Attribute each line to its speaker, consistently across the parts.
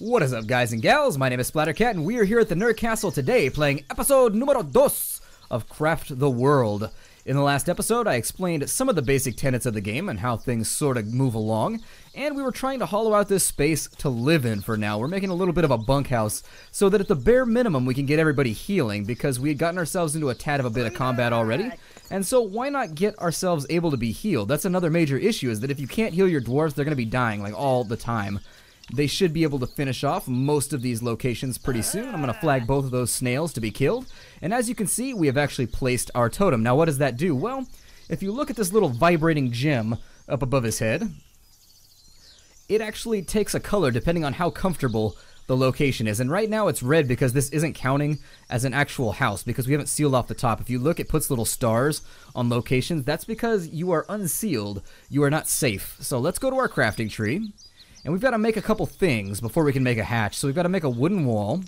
Speaker 1: What is up, guys and gals? My name is Splattercat, and we are here at the Nerd Castle today playing episode numero dos of Craft the World. In the last episode, I explained some of the basic tenets of the game and how things sort of move along, and we were trying to hollow out this space to live in for now. We're making a little bit of a bunkhouse so that at the bare minimum we can get everybody healing, because we had gotten ourselves into a tad of a bit of combat already, and so why not get ourselves able to be healed? That's another major issue, is that if you can't heal your dwarves, they're going to be dying like all the time. They should be able to finish off most of these locations pretty soon. I'm going to flag both of those snails to be killed. And as you can see, we have actually placed our totem. Now, what does that do? Well, if you look at this little vibrating gem up above his head, it actually takes a color depending on how comfortable the location is. And right now it's red because this isn't counting as an actual house because we haven't sealed off the top. If you look, it puts little stars on locations. That's because you are unsealed. You are not safe. So let's go to our crafting tree. And we've got to make a couple things before we can make a hatch. So we've got to make a wooden wall.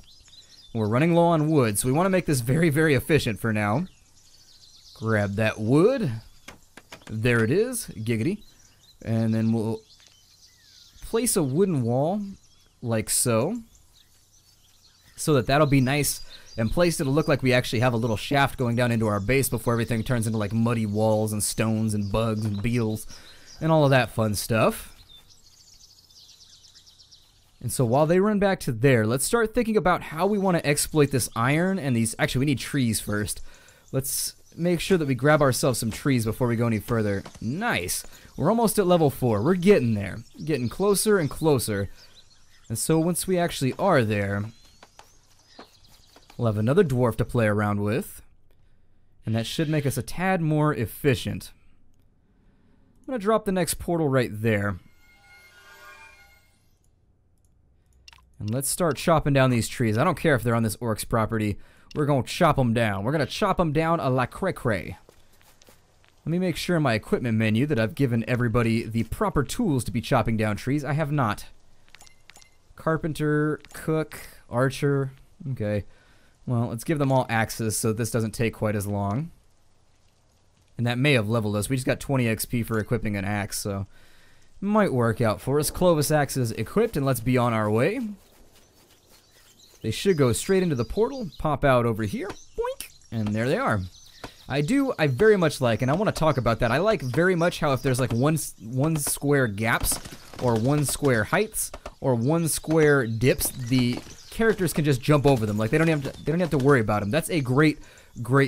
Speaker 1: We're running low on wood, so we want to make this very, very efficient for now. Grab that wood. There it is. Giggity. And then we'll place a wooden wall like so. So that that'll be nice and placed. It'll look like we actually have a little shaft going down into our base before everything turns into like muddy walls and stones and bugs and beetles and all of that fun stuff. And so while they run back to there, let's start thinking about how we want to exploit this iron and these... Actually, we need trees first. Let's make sure that we grab ourselves some trees before we go any further. Nice. We're almost at level 4. We're getting there. Getting closer and closer. And so once we actually are there, we'll have another dwarf to play around with. And that should make us a tad more efficient. I'm going to drop the next portal right there. And let's start chopping down these trees. I don't care if they're on this orc's property. We're going to chop them down. We're going to chop them down a la cray-cray. Let me make sure in my equipment menu that I've given everybody the proper tools to be chopping down trees. I have not. Carpenter, cook, archer. Okay. Well, let's give them all axes so this doesn't take quite as long. And that may have leveled us. We just got 20 XP for equipping an axe, so... might work out for us. Clovis axe is equipped, and let's be on our way. They should go straight into the portal, pop out over here, boink, and there they are. I very much like, and I want to talk about that, I like very much how if there's like one square gaps, or one square heights, or one square dips, the characters can just jump over them. Like they don't have to worry about them. That's a great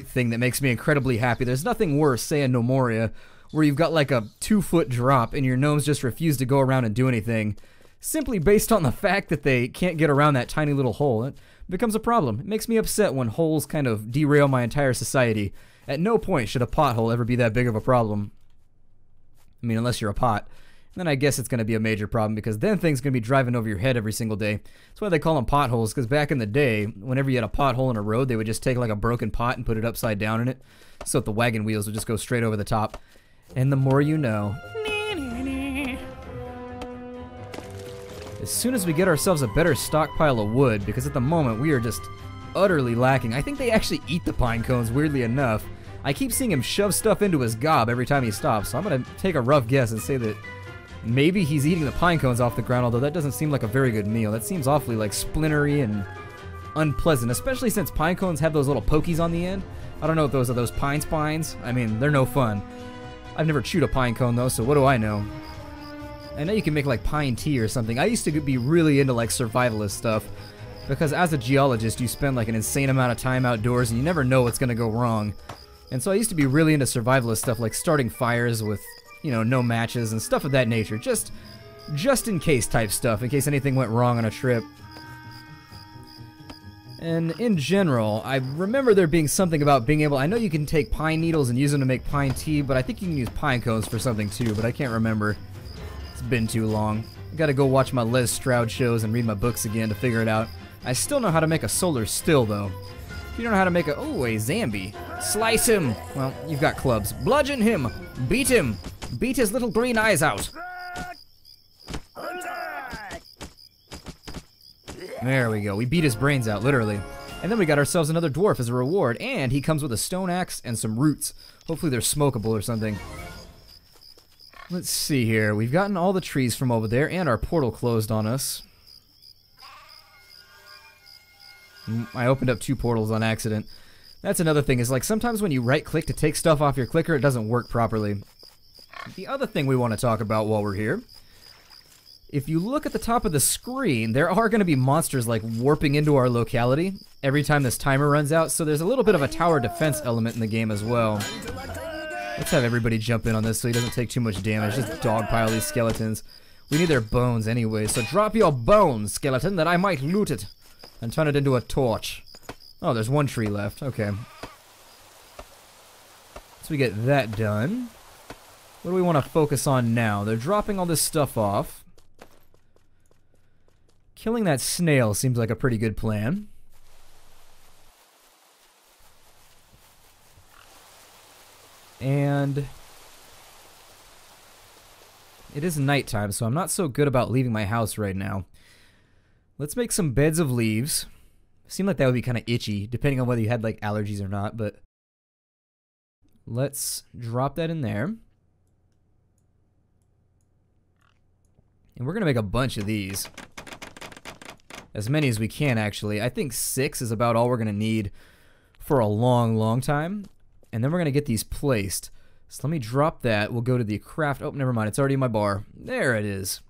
Speaker 1: thing that makes me incredibly happy. There's nothing worse, say in Nomoria, where you've got like a 2-foot drop and your gnomes just refuse to go around and do anything, simply based on the fact that they can't get around that tiny little hole. It becomes a problem. It makes me upset when holes kind of derail my entire society. At no point should a pothole ever be that big of a problem. I mean, unless you're a pot. Then I guess it's going to be a major problem, because then things are going to be driving over your head every single day. That's why they call them potholes, because back in the day, whenever you had a pothole in a road, they would just take like a broken pot and put it upside down in it, so that the wagon wheels would just go straight over the top. And the more you know. As soon as we get ourselves a better stockpile of wood, because at the moment we are just utterly lacking. I think they actually eat the pine cones, weirdly enough. I keep seeing him shove stuff into his gob every time he stops, so I'm going to take a rough guess and say that maybe he's eating the pine cones off the ground, although that doesn't seem like a very good meal. That seems awfully like splintery and unpleasant, especially since pine cones have those little pokies on the end. I don't know if those are those pine spines. I mean, they're no fun. I've never chewed a pine cone though, so what do I know? I know you can make like pine tea or something. I used to be really into like survivalist stuff, because as a geologist you spend like an insane amount of time outdoors and you never know what's gonna go wrong. And so I used to be really into survivalist stuff, like starting fires with, you know, no matches and stuff of that nature. Just in case type stuff, in case anything went wrong on a trip. And in general, I remember there being something about being able... I know you can take pine needles and use them to make pine tea, but I think you can use pine cones for something too, but I can't remember. It's been too long. I gotta go watch my Les Stroud shows and read my books again to figure it out. I still know how to make a solar still, though. If you don't know how to make a... Oh, a Zambi. Slice him! Well, you've got clubs. Bludgeon him! Beat him! Beat his little green eyes out! There we go. We beat his brains out, literally. And then we got ourselves another dwarf as a reward, and he comes with a stone axe and some roots. Hopefully they're smokable or something. Let's see here. We've gotten all the trees from over there, and our portal closed on us. I opened up 2 portals on accident. That's another thing, is like sometimes when you right-click to take stuff off your clicker, it doesn't work properly. The other thing we want to talk about while we're here, if you look at the top of the screen, there are going to be monsters like warping into our locality every time this timer runs out, so there's a little bit of a tower defense element in the game as well. Let's have everybody jump in on this so he doesn't take too much damage. Just dogpile these skeletons. We need their bones anyway, so drop your bones, skeleton, that I might loot it and turn it into a torch. Oh, there's 1 tree left. Okay. So we get that done. What do we want to focus on now? They're dropping all this stuff off. Killing that snail seems like a pretty good plan. And it is nighttime, so I'm not so good about leaving my house right now. Let's make some beds of leaves. Seemed like that would be kind of itchy, depending on whether you had like allergies or not, but let's drop that in there. And we're gonna make a bunch of these. As many as we can, actually. I think 6 is about all we're gonna need for a long, long time. And then we're gonna get these placed. So let me drop that. We'll go to the craft. Oh, never mind. It's already in my bar. There it is.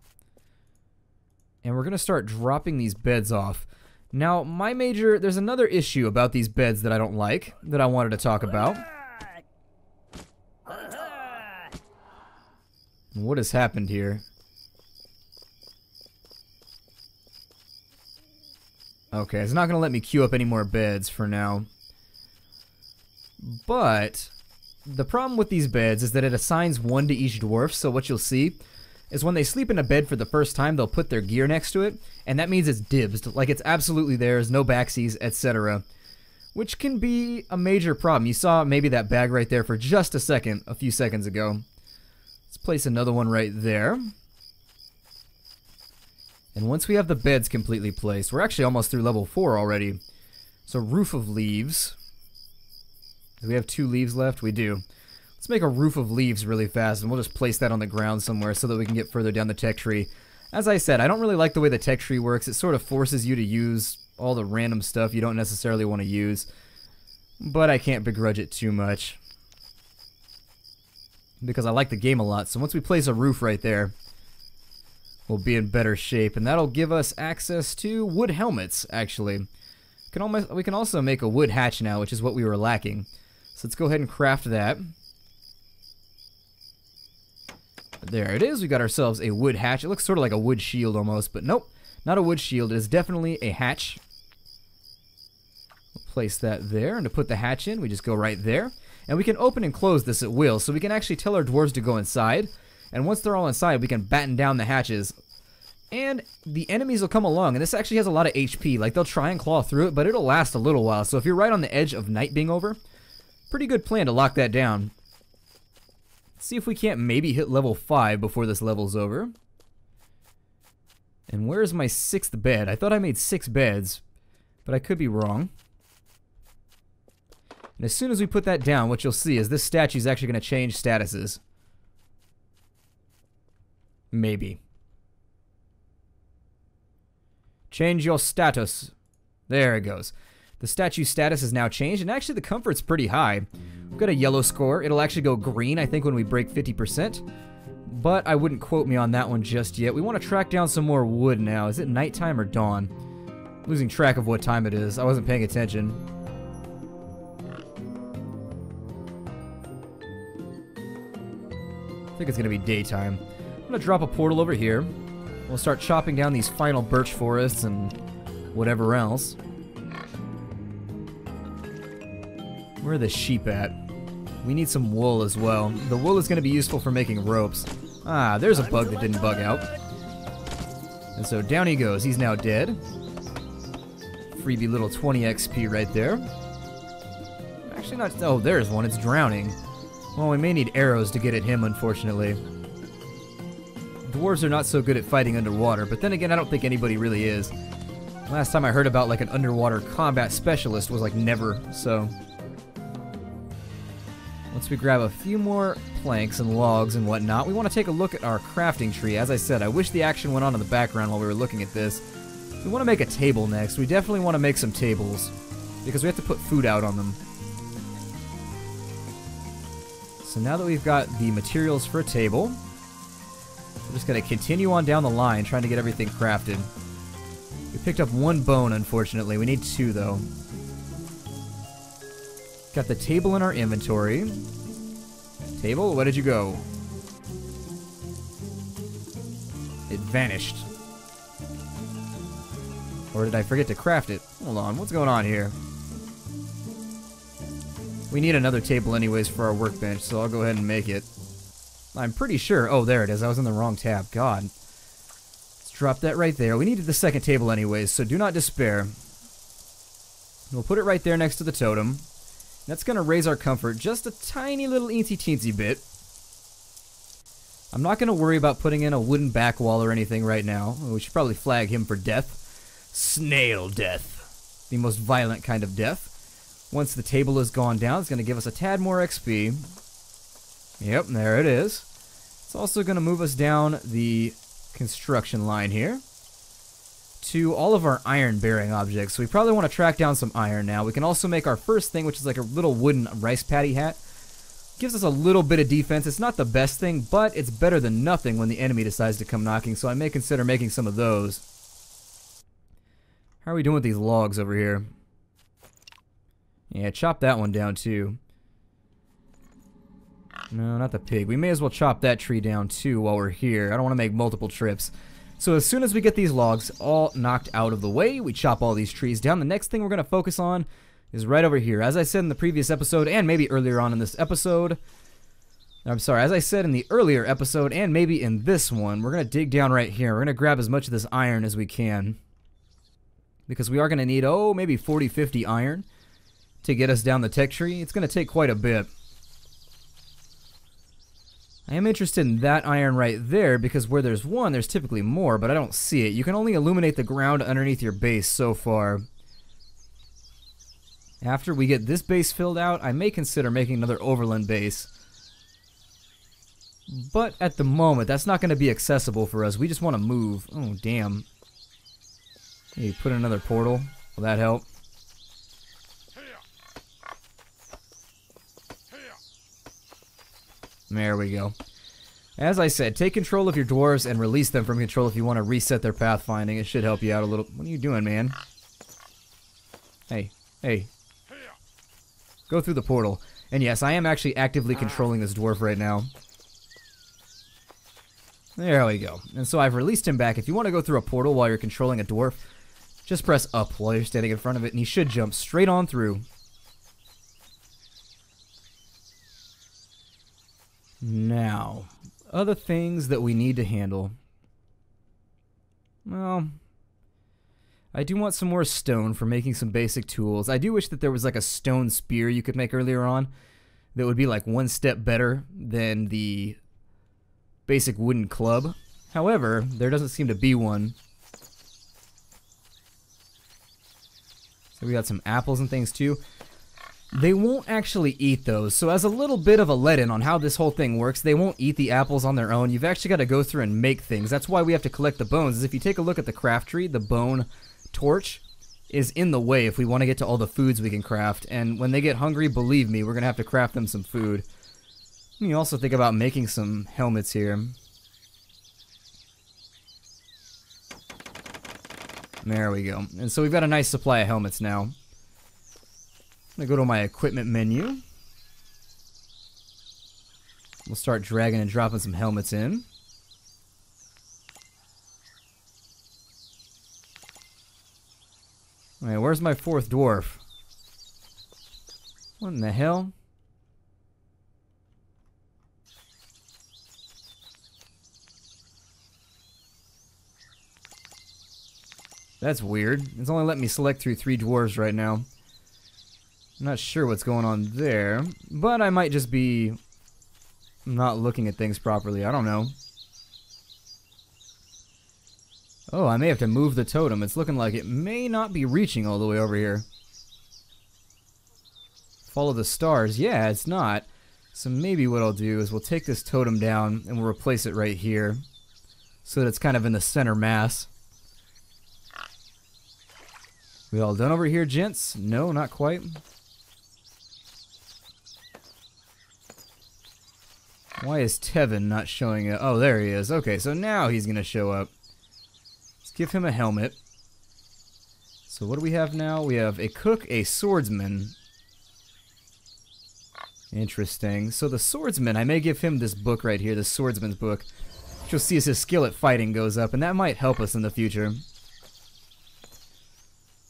Speaker 1: And we're gonna start dropping these beds off. Now, there's another issue about these beds that I don't like, that I wanted to talk about. What has happened here? Okay, it's not going to let me queue up any more beds for now. But the problem with these beds is that it assigns 1 to each dwarf, so what you'll see is when they sleep in a bed for the first time, they'll put their gear next to it, and that means it's dibs, like it's absolutely theirs, no backsies, etc. Which can be a major problem. You saw maybe that bag right there for just a second, a few seconds ago. Let's place another one right there. And once we have the beds completely placed, we're actually almost through level 4 already. So roof of leaves. Do we have 2 leaves left? We do. Let's make a roof of leaves really fast, and we'll just place that on the ground somewhere so that we can get further down the tech tree. As I said, I don't really like the way the tech tree works. It sort of forces you to use all the random stuff you don't necessarily want to use. But I can't begrudge it too much, because I like the game a lot. So once we place a roof right there, we'll be in better shape, and that'll give us access to wood helmets, actually. We can also make a wood hatch now, which is what we were lacking. So let's go ahead and craft that. There it is. We got ourselves a wood hatch. It looks sort of like a wood shield almost, but nope, not a wood shield. It is definitely a hatch. We'll place that there, and to put the hatch in, we just go right there. And we can open and close this at will, so we can actually tell our dwarves to go inside. And once they're all inside, we can batten down the hatches. And the enemies will come along, and this actually has a lot of HP. Like, they'll try and claw through it, but it'll last a little while. So if you're right on the edge of night being over, pretty good plan to lock that down. Let's see if we can't maybe hit level 5 before this level's over. And where's my 6th bed? I thought I made 6 beds, but I could be wrong. And as soon as we put that down, what you'll see is this statue is actually going to change statuses. Maybe. Change your status. There it goes. The statue status is now changed, and actually the comfort's pretty high. We've got a yellow score. It'll actually go green, I think, when we break 50%. But I wouldn't quote me on that one just yet. We want to track down some more wood now. Is it nighttime or dawn? I'm losing track of what time it is. I wasn't paying attention. I think it's going to be daytime. I'm going to drop a portal over here. We'll start chopping down these final birch forests and whatever else. Where are the sheep at? We need some wool as well. The wool is going to be useful for making ropes. Ah, there's a bug that didn't bug out. And so down he goes. He's now dead. Freebie little 20 XP right there. Actually not... Oh, there's one. It's drowning. Well, we may need arrows to get at him, unfortunately. Dwarves are not so good at fighting underwater, but then again, I don't think anybody really is. Last time I heard about like an underwater combat specialist was like never, so... Once we grab a few more planks and logs and whatnot, we want to take a look at our crafting tree. As I said, I wish the action went on in the background while we were looking at this. We want to make a table next. We definitely want to make some tables because we have to put food out on them. So now that we've got the materials for a table, we're just going to continue on down the line trying to get everything crafted. We picked up 1 bone, unfortunately. We need 2, though. Got the table in our inventory. Table, where did you go? It vanished. Or did I forget to craft it? Hold on, what's going on here? We need another table anyways for our workbench, so I'll go ahead and make it. I'm pretty sure... Oh, there it is. I was in the wrong tab. God. Let's drop that right there. We needed the second table anyways, so do not despair. We'll put it right there next to the totem. That's going to raise our comfort just a tiny little eensy-teensy bit. I'm not going to worry about putting in a wooden back wall or anything right now. We should probably flag him for death. Snail death. The most violent kind of death. Once the table is gone down, it's going to give us a tad more XP. Yep, there it is. It's also going to move us down the construction line here to all of our iron-bearing objects. So we probably want to track down some iron now. We can also make our first thing, which is like a little wooden rice paddy hat. Gives us a little bit of defense. It's not the best thing, but it's better than nothing when the enemy decides to come knocking, so I may consider making some of those. How are we doing with these logs over here? Yeah, chop that one down too. No, not the pig. We may as well chop that tree down too while we're here. I don't want to make multiple trips. So as soon as we get these logs all knocked out of the way, we chop all these trees down. The next thing we're going to focus on is right over here. As I said in the previous episode, and maybe earlier on in this episode, I'm sorry, as I said in the earlier episode, and maybe in this one, we're going to dig down right here. We're going to grab as much of this iron as we can, because we are going to need, oh, maybe 40, 50 iron to get us down the tech tree. It's going to take quite a bit. I am interested in that iron right there, because where there's one, there's typically more, but I don't see it. You can only illuminate the ground underneath your base so far. After we get this base filled out, I may consider making another overland base. But at the moment, that's not going to be accessible for us. We just want to move. Oh, damn. Maybe put in another portal. Will that help? There we go. As I said, take control of your dwarves and release them from control if you want to reset their pathfinding. It should help you out a little. What are you doing, man? Hey, hey. Go through the portal. And yes, I am actually actively controlling this dwarf right now. There we go. And so I've released him back. If you want to go through a portal while you're controlling a dwarf, just press up while you're standing in front of it, and he should jump straight on through. Now, other things that we need to handle. Well, I do want some more stone for making some basic tools. I do wish that there was like a stone spear you could make earlier on that would be like one step better than the basic wooden club. However, there doesn't seem to be one. So we got some apples and things too. They won't actually eat those, so as a little bit of a let-in on how this whole thing works, they won't eat the apples on their own. You've actually got to go through and make things. That's why we have to collect the bones. Is if you take a look at the craft tree, the bone torch is in the way if we want to get to all the foods we can craft. And when they get hungry, believe me, we're going to have to craft them some food. You also think about making some helmets here. There we go. And so we've got a nice supply of helmets now. I'm going to go to my equipment menu. We'll start dragging and dropping some helmets in. Alright, where's my fourth dwarf? What in the hell? That's weird. It's only letting me select through 3 dwarves right now. I'm not sure what's going on there, but I might just be not looking at things properly. I don't know. Oh, I may have to move the totem. It's looking like it may not be reaching all the way over here. Follow the stars. Yeah, it's not. So maybe what I'll do is we'll take this totem down and we'll replace it right here so that it's kind of in the center mass. We all done over here, gents? No, not quite. Why is Tevin not showing up? Oh, there he is. Okay, so now he's gonna show up. Let's give him a helmet. So what do we have now? We have a cook, a swordsman. Interesting. So the swordsman, I may give him this book right here, the swordsman's book. Which you'll see as his skill at fighting goes up, and that might help us in the future.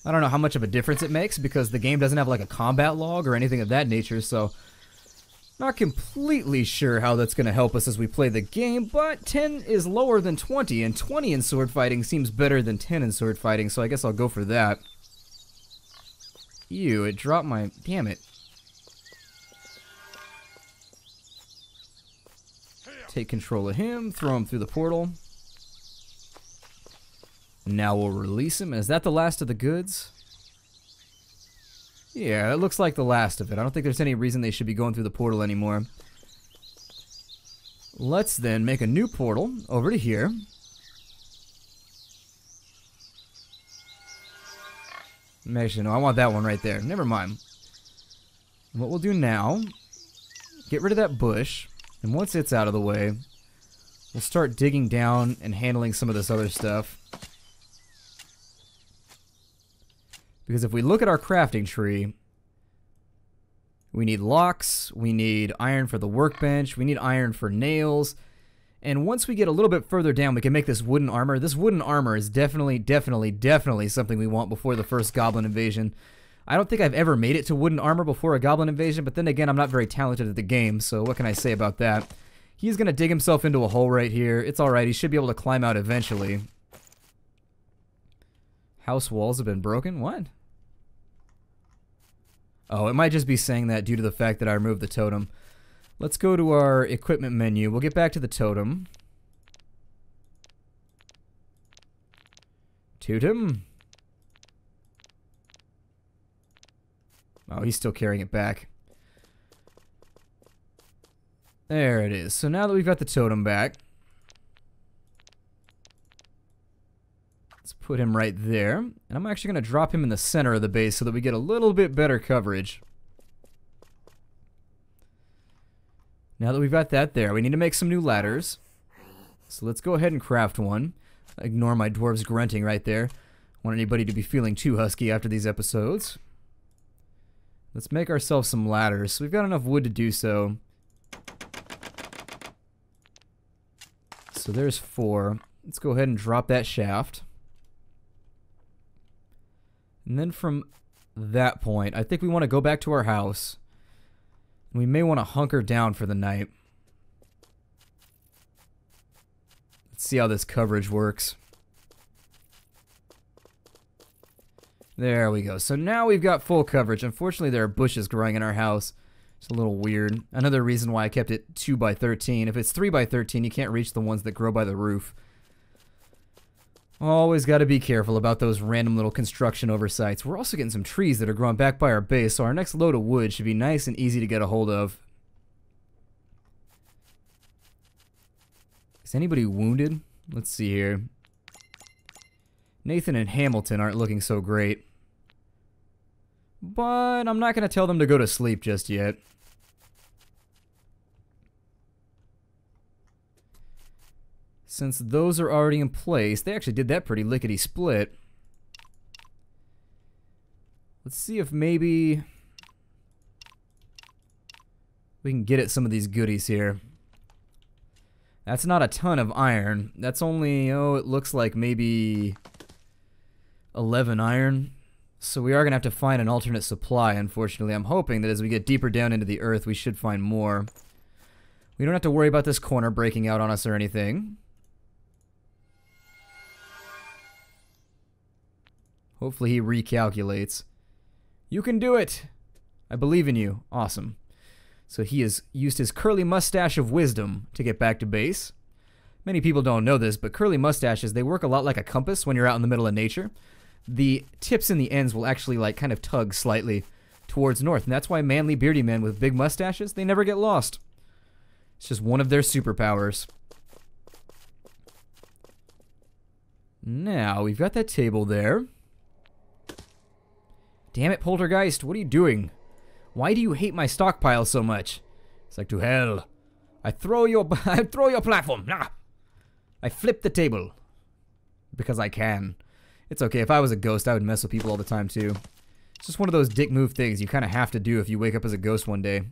Speaker 1: I don't know how much of a difference it makes, because the game doesn't have like a combat log or anything of that nature, so... Not completely sure how that's going to help us as we play the game, but 10 is lower than 20, and 20 in sword fighting seems better than 10 in sword fighting, so I guess I'll go for that. Ew, it dropped my... Damn it. Take control of him, throw him through the portal. Now we'll release him. Is that the last of the goods? Yeah, it looks like the last of it. I don't think there's any reason they should be going through the portal anymore. Let's then make a new portal over to here. Actually, no, I want that one right there. Never mind. What we'll do now, get rid of that bush, and once it's out of the way, we'll start digging down and handling some of this other stuff. Because if we look at our crafting tree, we need locks, we need iron for the workbench, we need iron for nails, and once we get a little bit further down, we can make this wooden armor. This wooden armor is definitely something we want before the first goblin invasion. I don't think I've ever made it to wooden armor before a goblin invasion, but then again, I'm not very talented at the game, so what can I say about that? He's going to dig himself into a hole right here. It's alright, he should be able to climb out eventually. House walls have been broken? What? Oh, it might just be saying that due to the fact that I removed the totem. Let's go to our equipment menu. We'll get back to the totem. Totem. Oh, he's still carrying it back. There it is. So now that we've got the totem back, let's put him right there. And I'm actually going to drop him in the center of the base so that we get a little bit better coverage. Now that we've got that there, we need to make some new ladders. So let's go ahead and craft one. Ignore my dwarves grunting right there. I want anybody to be feeling too husky after these episodes. Let's make ourselves some ladders. So we've got enough wood to do so. So there's 4. Let's go ahead and drop that shaft. And then from that point, I think we want to go back to our house. We may want to hunker down for the night. Let's see how this coverage works. There we go. So now we've got full coverage. Unfortunately, there are bushes growing in our house. It's a little weird. Another reason why I kept it 2x13. If it's 3x13, you can't reach the ones that grow by the roof. Always got to be careful about those random little construction oversights. We're also getting some trees that are growing back by our base, so our next load of wood should be nice and easy to get a hold of. Is anybody wounded? Let's see here. Nathan and Hamilton aren't looking so great. But I'm not going to tell them to go to sleep just yet. Since those are already in place, they actually did that pretty lickety-split. Let's see if maybe we can get at some of these goodies here. That's not a ton of iron. That's only, oh, it looks like maybe 11 iron. So we are going to have to find an alternate supply, unfortunately. I'm hoping that as we get deeper down into the earth, we should find more. We don't have to worry about this corner breaking out on us or anything. Hopefully he recalculates. You can do it! I believe in you. Awesome. So he has used his curly mustache of wisdom to get back to base. Many people don't know this, but curly mustaches, they work a lot like a compass when you're out in the middle of nature. The tips and the ends will actually like kind of tug slightly towards north, and that's why manly beardy men with big mustaches, they never get lost. It's just one of their superpowers. Now, we've got that table there. Damn it, Poltergeist, what are you doing? Why do you hate my stockpile so much? It's like, to hell. I throw your platform. Nah. I flip the table. Because I can. It's okay, if I was a ghost, I would mess with people all the time too. It's just one of those dick move things you kind of have to do if you wake up as a ghost one day.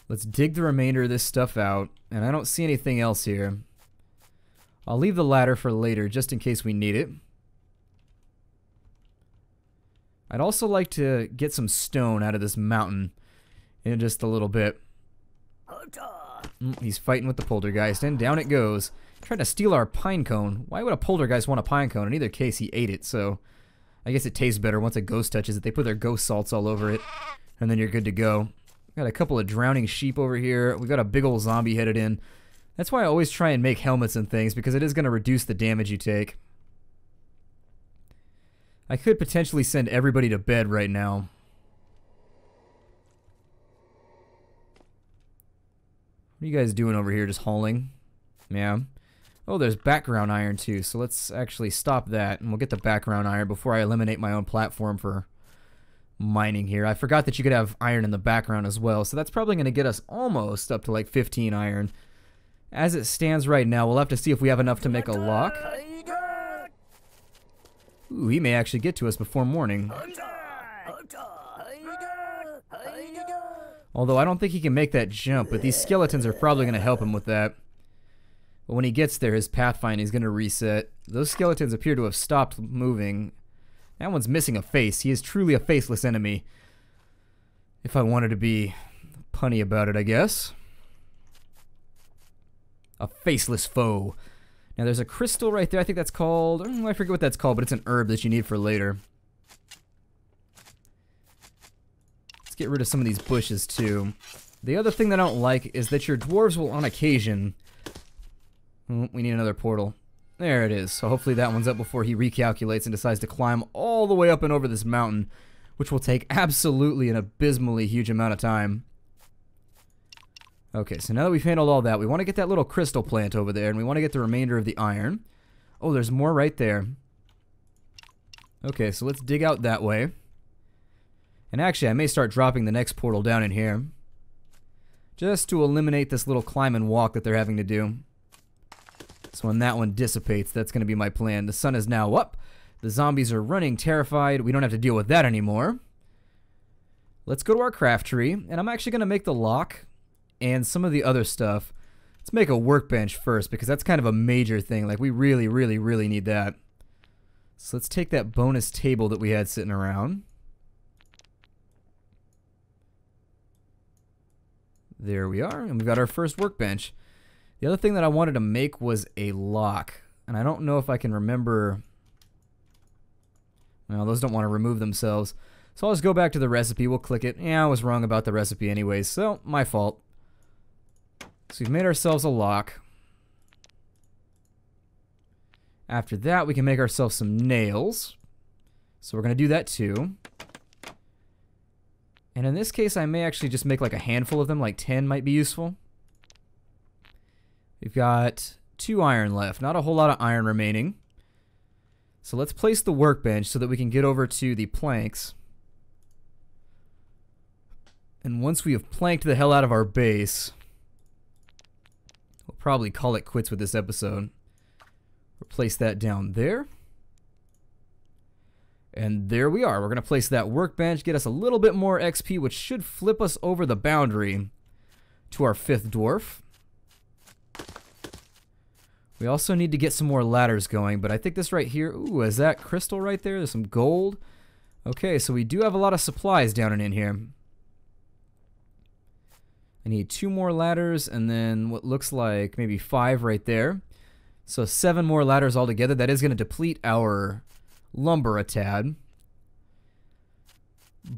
Speaker 1: Let's dig the remainder of this stuff out, and I don't see anything else here. I'll leave the ladder for later, just in case we need it. I'd also like to get some stone out of this mountain in just a little bit. He's fighting with the poltergeist, and down it goes. Trying to steal our pine cone. Why would a poltergeist want a pine cone? In either case, he ate it, so I guess it tastes better once a ghost touches it. They put their ghost salts all over it, and then you're good to go. Got a couple of drowning sheep over here. We got a big old zombie headed in. That's why I always try and make helmets and things, because it is going to reduce the damage you take. I could potentially send everybody to bed right now. What are you guys doing over here? Just hauling? Yeah. Oh, there's background iron too, so let's actually stop that, and we'll get the background iron before I eliminate my own platform for mining here. I forgot that you could have iron in the background as well, so that's probably going to get us almost up to like 15 iron. As it stands right now, we'll have to see if we have enough to make a lock. Ooh, he may actually get to us before morning. Although I don't think he can make that jump, but these skeletons are probably going to help him with that. But when he gets there, his pathfinding is going to reset. Those skeletons appear to have stopped moving. That one's missing a face. He is truly a faceless enemy. If I wanted to be punny about it, I guess. A faceless foe. Now there's a crystal right there. I think that's called... I forget what that's called, but it's an herb that you need for later. Let's get rid of some of these bushes too. The other thing that I don't like is that your dwarves will on occasion... we need another portal. There it is. So hopefully that one's up before he recalculates and decides to climb all the way up and over this mountain, which will take absolutely an abysmally huge amount of time. Okay, so now that we've handled all that, we want to get that little crystal plant over there, and we want to get the remainder of the iron. Oh, there's more right there. Okay, so let's dig out that way. And actually, I may start dropping the next portal down in here, just to eliminate this little climb and walk that they're having to do. So when that one dissipates, that's going to be my plan. The sun is now up. The zombies are running terrified. We don't have to deal with that anymore. Let's go to our craft tree, and I'm actually going to make the lock and some of the other stuff. Let's make a workbench first, because that's kind of a major thing. Like, we really, really, really need that. So let's take that bonus table that we had sitting around. There we are, and we've got our first workbench. The other thing that I wanted to make was a lock, and I don't know if I can remember... Well, those don't want to remove themselves. So I'll just go back to the recipe, we'll click it. Yeah, I was wrong about the recipe anyways, so my fault. So we've made ourselves a lock. After that, we can make ourselves some nails. So we're going to do that too. And in this case, I may actually just make like a handful of them, like 10 might be useful. We've got 2 iron left, not a whole lot of iron remaining. So let's place the workbench so that we can get over to the planks. And once we have planked the hell out of our base, we'll probably call it quits with this episode. Place that down there. And there we are. We're going to place that workbench, get us a little bit more XP, which should flip us over the boundary to our 5th dwarf. We also need to get some more ladders going, but I think this right here, ooh, is that crystal right there? There's some gold. Okay, so we do have a lot of supplies down and in here. I need 2 more ladders, and then what looks like maybe 5 right there. So 7 more ladders altogether. That is going to deplete our lumber a tad.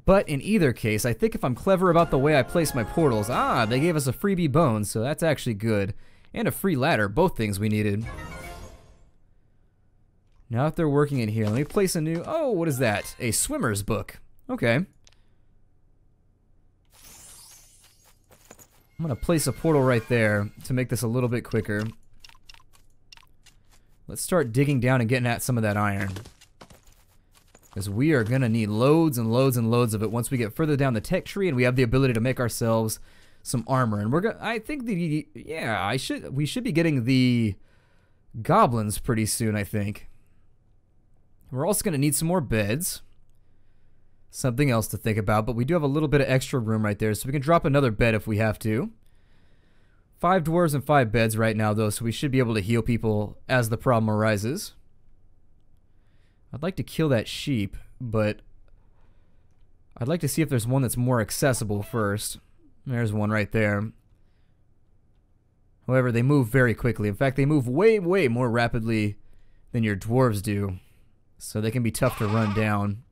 Speaker 1: But in either case, I think if I'm clever about the way I place my portals, they gave us a freebie bone, so that's actually good. And a free ladder, both things we needed. Now that they're working in here, let me place a new, oh, what is that? A swimmer's book. Okay. I'm going to place a portal right there to make this a little bit quicker. Let's start digging down and getting at some of that iron. Because we are going to need loads and loads and loads of it once we get further down the tech tree and we have the ability to make ourselves some armor. And I think we should be getting the goblins pretty soon, I think. We're also going to need some more beds. Something else to think about, but we do have a little bit of extra room right there, so we can drop another bed if we have to. 5 dwarves and 5 beds right now, though, so we should be able to heal people as the problem arises. I'd like to kill that sheep, but I'd like to see if there's one that's more accessible first. There's one right there. However, they move very quickly. In fact, they move way, way more rapidly than your dwarves do, so they can be tough to run down.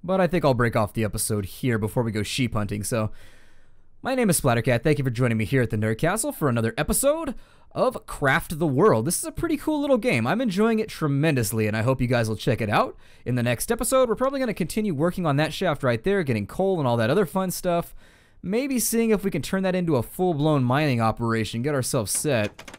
Speaker 1: But I think I'll break off the episode here before we go sheep hunting. So, my name is Splattercat. Thank you for joining me here at the Nerd Castle for another episode of Craft the World. This is a pretty cool little game. I'm enjoying it tremendously, and I hope you guys will check it out. In the next episode, we're probably going to continue working on that shaft right there, getting coal and all that other fun stuff. Maybe seeing if we can turn that into a full-blown mining operation, get ourselves set.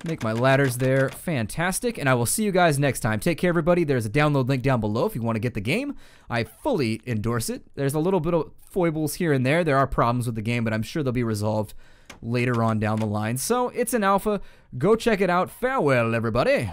Speaker 1: Make my ladders there. Fantastic. And I will see you guys next time. Take care, everybody. There's a download link down below if you want to get the game. I fully endorse it. There's a little bit of foibles here and there. There are problems with the game, but I'm sure they'll be resolved later on down the line. So, it's an alpha. Go check it out. Farewell, everybody.